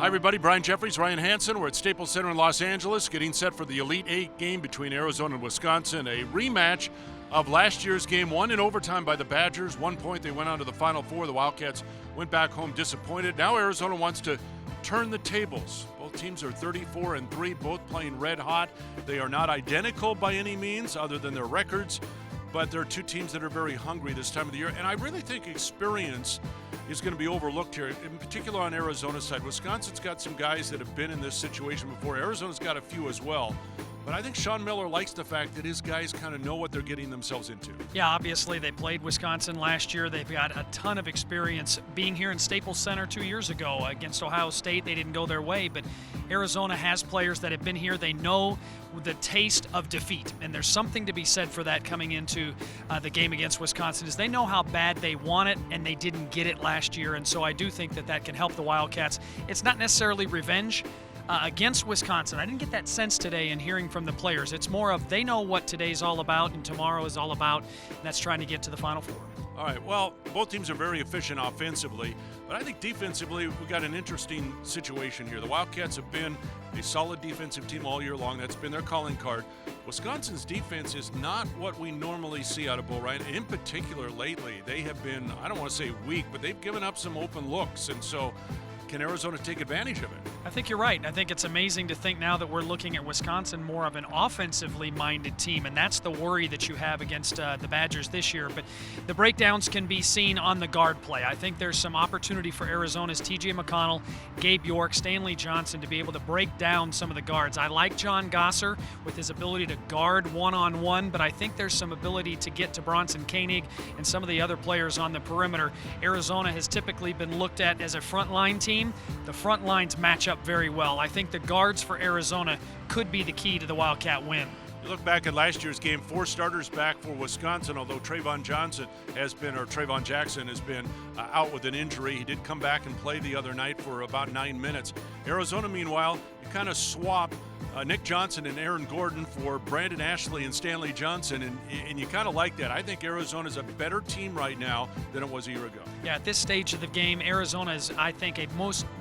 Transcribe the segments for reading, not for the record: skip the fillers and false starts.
Hi everybody, Brian Jeffries, Ryan Hansen. We're at Staples Center in Los Angeles getting set for the Elite-8 game between Arizona and Wisconsin, a rematch of last year's game, won in overtime by the Badgers. 1 point, they went on to the Final Four. The Wildcats went back home disappointed. Now Arizona wants to turn the tables. Both teams are 34-3, both playing red hot. They are not identical by any means other than their records, but they're two teams that are very hungry this time of the year. And I really think experience is going to be overlooked here, in particular on Arizona's side. Wisconsin's got some guys that have been in this situation before. Arizona's got a few as well. But I think Sean Miller likes the fact that his guys kind of know what they're getting themselves into. Yeah, obviously they played Wisconsin last year. They've got a ton of experience being here in Staples Center 2 years ago against Ohio State. They didn't go their way, but Arizona has players that have been here. They know the taste of defeat, and there's something to be said for that coming into the game against Wisconsin, is they know how bad they want it, and they didn't get it last year, and so I do think that that can help the Wildcats. It's not necessarily revenge against Wisconsin. I didn't get that sense today in hearing from the players. It's more of they know what today's all about and tomorrow is all about, and that's trying to get to the Final Four. All right, well, both teams are very efficient offensively, but I think defensively we've got an interesting situation here. The Wildcats have been a solid defensive team all year long. That's been their calling card. Wisconsin's defense is not what we normally see out of Bo Ryan. In particular, lately, they have been, I don't want to say weak, but they've given up some open looks, and so can Arizona take advantage of it? I think you're right. I think it's amazing to think now that we're looking at Wisconsin more of an offensively minded team, and that's the worry that you have against the Badgers this year. But the breakdowns can be seen on the guard play. I think there's some opportunity for Arizona's T.J. McConnell, Gabe York, Stanley Johnson to be able to break down some of the guards. I like John Gosser with his ability to guard one-on-one, but I think there's some ability to get to Bronson Koenig and some of the other players on the perimeter. Arizona has typically been looked at as a frontline team. The front lines match up very well. I think the guards for Arizona could be the key to the Wildcat win. You look back at last year's game, 4 starters back for Wisconsin, although Trayvon Jackson has been out with an injury. He did come back and play the other night for about 9 minutes. Arizona, meanwhile, you kind of swap Nick Johnson and Aaron Gordon for Brandon Ashley and Stanley Johnson, and you kind of like that. I think Arizona's a better team right now than it was a year ago. Yeah, at this stage of the game, Arizona is, I think, a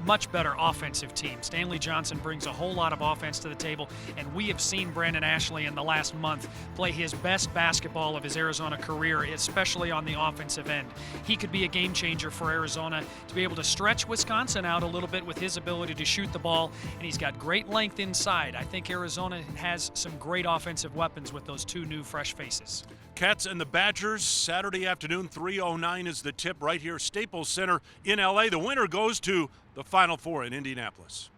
much better offensive team. Stanley Johnson brings a whole lot of offense to the table, and we have seen Brandon Ashley in the last month play his best basketball of his Arizona career, especially on the offensive end. He could be a game changer for Arizona to be able to stretch Wisconsin out a little bit with his ability to shoot the ball, and he's got great length inside. I think Arizona has some great offensive weapons with those two new fresh faces. Cats and the Badgers, Saturday afternoon, 3:09 is the tip right here, Staples Center in LA. The winner goes to the Final Four in Indianapolis.